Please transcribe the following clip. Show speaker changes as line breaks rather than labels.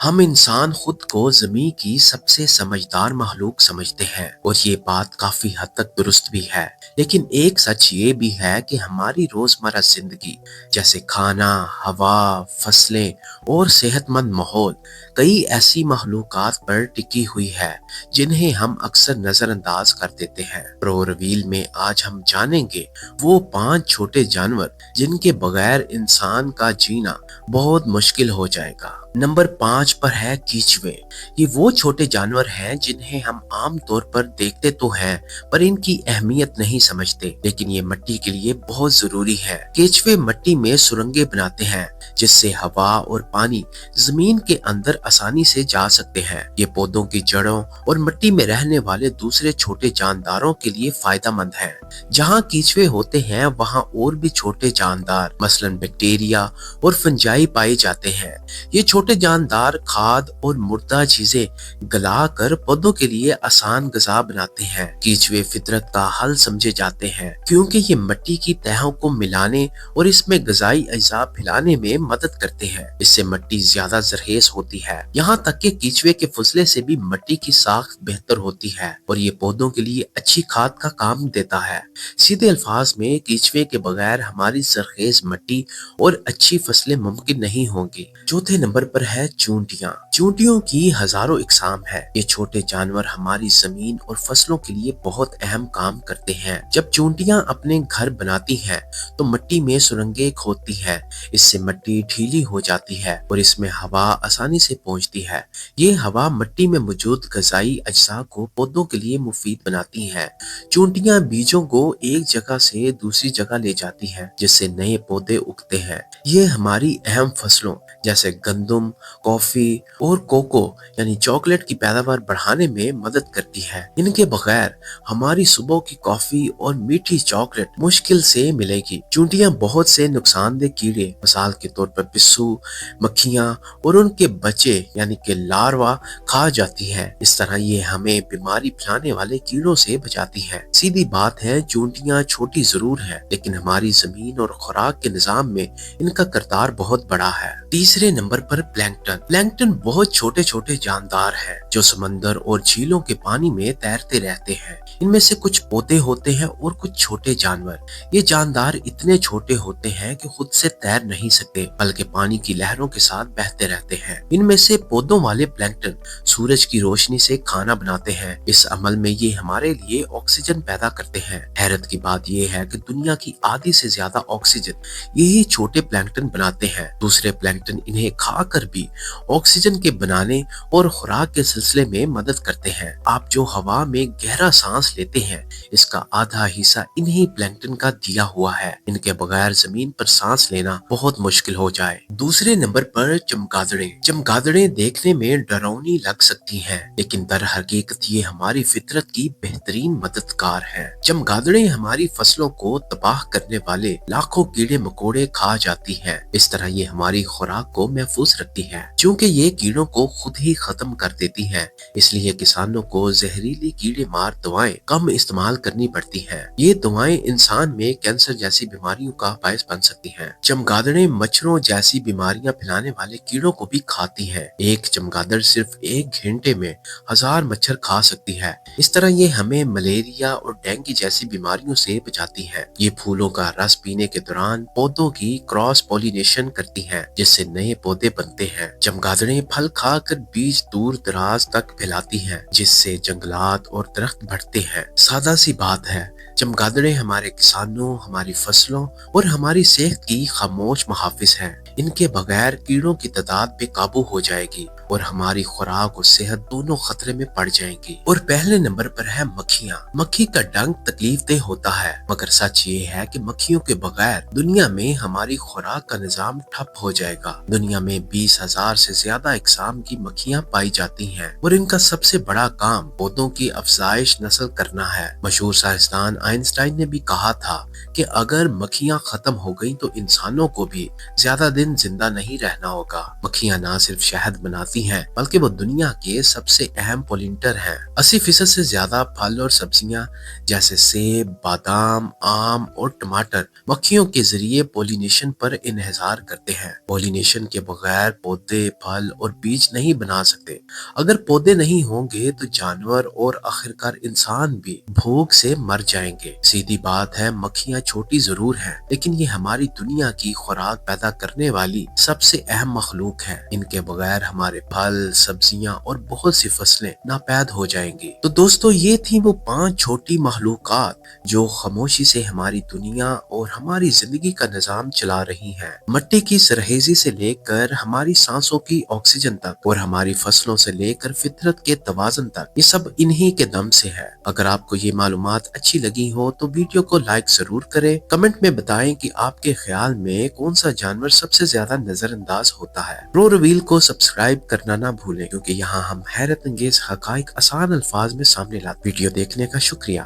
हम इंसान खुद को ज़मीं की सबसे समझदार मखलूक समझते हैं और ये बात काफी हद तक दुरुस्त भी है। लेकिन एक सच ये भी है कि हमारी रोजमर्रा जिंदगी जैसे खाना, हवा, फसलें और सेहतमंद माहौल कई ऐसी मखलूकात पर टिकी हुई है जिन्हें हम अक्सर नजरअंदाज कर देते हैं। प्रो रिवील में आज हम जानेंगे वो 5 छोटे जानवर जिनके बगैर इंसान का जीना बहुत मुश्किल हो जाएगा। नंबर 5 पर है कीचुए। ये वो छोटे जानवर हैं जिन्हें हम आम तौर पर देखते तो हैं पर इनकी अहमियत नहीं समझते, लेकिन ये मिट्टी के लिए बहुत जरूरी है। केचुए मिट्टी में सुरंगें बनाते हैं जिससे हवा और पानी जमीन के अंदर आसानी से जा सकते हैं। ये पौधों की जड़ों और मिट्टी में रहने वाले दूसरे छोटे जानदारों के लिए फायदेमंद है। जहाँ कीचुए होते हैं वहाँ और भी छोटे जानदार मसलन बैक्टीरिया और फंजाई पाए जाते हैं। ये छोटे जानदार खाद और मुर्दा चीजें गलाकर पौधों के लिए आसान ग़िज़ा बनाते हैं। कीचुए फितरत का हल समझे जाते हैं क्योंकि ये मिट्टी की तहों को मिलाने और इसमें ग़िज़ाई अज्जा फैलाने में मदद करते हैं। इससे मिट्टी ज्यादा जरखेज होती है। यहाँ तक कि कीचुए के फुसले से भी मिट्टी की साख्त बेहतर होती है और ये पौधों के लिए अच्छी खाद का काम देता है। सीधे अल्फाज में कीचुए के बगैर हमारी जरखेज मिट्टी और अच्छी फसलें मुमकिन नहीं होंगी। चौथे नंबर पर है चूंटियां। चूंटियों की हजारों इकसाम है। ये छोटे जानवर हमारी जमीन और फसलों के लिए बहुत अहम काम करते हैं। जब चूंटियां अपने घर बनाती हैं तो मिट्टी में सुरंगें खोदती है। इससे मिट्टी ढीली हो जाती है और इसमें हवा आसानी से पहुंचती है। ये हवा मिट्टी में मौजूद ग़िज़ाई अज्जा को पौधों के लिए मुफीद बनाती है। चूंटियां बीजों को एक जगह से दूसरी जगह ले जाती है जिससे नए पौधे उगते हैं। ये हमारी अहम फसलों जैसे गंदम, कॉफी और कोको यानी चॉकलेट की पैदावार बढ़ाने में मदद करती है। इनके बगैर हमारी सुबह की कॉफी और मीठी चॉकलेट मुश्किल से मिलेगी। चूंटियां बहुत से नुकसानदेह कीड़े मिसाल के तौर पर पिस्सू, मक्खियां और उनके बच्चे यानी कि लार्वा खा जाती हैं। इस तरह ये हमें बीमारी फैलाने वाले कीड़ों से बचाती है। सीधी बात है, चूंटियां छोटी जरूर है लेकिन हमारी जमीन और खुराक के निजाम में इनका किरदार बहुत बड़ा है। तीसरे नंबर पर प्लैंकटन। प्लैंकटन बहुत छोटे छोटे जानदार हैं जो समंदर और झीलों के पानी में तैरते रहते हैं। इनमें से कुछ पौधे होते हैं और कुछ छोटे जानवर। ये जानदार इतने छोटे होते हैं कि खुद से तैर नहीं सकते बल्कि पानी की लहरों के साथ बहते रहते हैं। इनमें से पौधों वाले प्लैंकटन सूरज की रोशनी से खाना बनाते हैं। इस अमल में ये हमारे लिए ऑक्सीजन पैदा करते हैं। हैरत की बात यह है कि दुनिया की आधी से ज्यादा ऑक्सीजन यही छोटे प्लैंकटन बनाते हैं। दूसरे प्लैंकटन इन्हें खाकर भी ऑक्सीजन के बनाने और खुराक के सिलसिले में मदद करते हैं। आप जो हवा में गहरा सांस लेते हैं इसका आधा हिस्सा इन्हीं प्लैंकटन का दिया हुआ है। इनके बगैर जमीन पर सांस लेना बहुत मुश्किल हो जाए। दूसरे नंबर पर चमगादड़ें। चमगादड़ें देखने में डरावनी लग सकती हैं लेकिन दर हकीकत ये हमारी फितरत की बेहतरीन मददगार हैं। चमगादड़ें हमारी फसलों को तबाह करने वाले लाखों कीड़े मकोड़े खा जाती हैं। इस तरह ये हमारी खुराक को महफूज रखती है। क्योंकि ये कीड़ों को खुद ही खत्म कर देती हैं, इसलिए किसानों को जहरीली कीड़े मार दवाएं कम इस्तेमाल करनी पड़ती हैं। ये दवाएं इंसान में कैंसर जैसी बीमारियों का बायस बन सकती हैं। चमगादड़ें मच्छरों जैसी बीमारियां फैलाने वाले कीड़ों को भी खाती हैं। एक चमगादड़ सिर्फ 1 घंटे में 1000 मच्छर खा सकती है। इस तरह ये हमें मलेरिया और डेंगू जैसी बीमारियों से बचाती है। ये फूलों का रस पीने के दौरान पौधों की क्रॉस पॉलिनेशन करती हैं जिससे नए पौधे बनते हैं। चमगादड़ें फल खाकर बीज दूर दराज तक फैलाती हैं जिससे जंगलात और दरख्त बढ़ते हैं। सादा सी बात है, चमगादड़ें हमारे किसानों, हमारी फसलों और हमारी सेहत की खामोश मुहाफिज हैं। इनके बगैर कीड़ों की तादाद बेकाबू हो जाएगी और हमारी खुराक और सेहत दोनों खतरे में पड़ जाएंगी। और पहले नंबर पर है मक्खियाँ। मक्खी का डंक तकलीफ देह होता है मगर सच ये है कि मक्खियों के बगैर दुनिया में हमारी खुराक का निजाम ठप हो जाएगा। दुनिया में 20,000 से ज्यादा इकसाम की मक्खियाँ पाई जाती हैं और इनका सबसे बड़ा काम पौधों की अफजाइश नस्ल करना है। मशहूर साइंसदान आइंस्टाइन ने भी कहा था कि अगर मक्खियाँ खत्म हो गयी तो इंसानों को भी ज्यादा دن زندہ نہیں رہنا ہوگا۔ مکھیاں نہ صرف شہد بناتی ہیں بلکہ وہ دنیا کے سب سے اہم پولینیٹر ہیں۔ 80% سے زیادہ پھل اور سبزیاں جیسے سیب، بادام، آم اور ٹماٹر مکھیوں کے ذریعے پولینیشن پر انحصار کرتے ہیں۔ پولینیشن کے بغیر پودے پھل اور بیج نہیں بنا سکتے۔ اگر پودے نہیں ہوں گے تو جانور اور آخرکار انسان بھی بھوک سے مر جائیں گے۔ سیدھی بات ہے، مکھیاں چھوٹی ضرور ہیں لیکن یہ ہماری دنیا کی خوراک پیدا کرنے والی سب سے اہم مخلوق ہے۔ ان کے بغیر ہمارے پھل، سبزیاں اور بہت سی فصلیں ناپید ہو جائیں گی۔ تو دوستو، یہ تھی وہ 5 چھوٹی مخلوقات جو خاموشی سے ہماری دنیا اور ہماری زندگی کا نظام چلا رہی ہیں۔ مٹی کی سرخیزی سے لے کر ہماری سانسوں کی آکسیجن تک اور ہماری فصلوں سے لے کر فطرت کے توازن تک، یہ سب انہی کے دم سے ہے۔ اگر آپ کو یہ معلومات اچھی لگی ہو تو ویڈیو کو لائک ضرور کریں۔ کمنٹ میں بتائیں کہ آپ کے خیال میں کون سا جانور سب سے زیادہ نظر انداز ہوتا ہے۔ پرو ریویل کو سبسکرائب کرنا نہ بھولیں کیونکہ یہاں ہم حیرت انگیز حقائق آسان الفاظ میں سامنے لاتے ہیں۔ ویڈیو دیکھنے کا شکریہ۔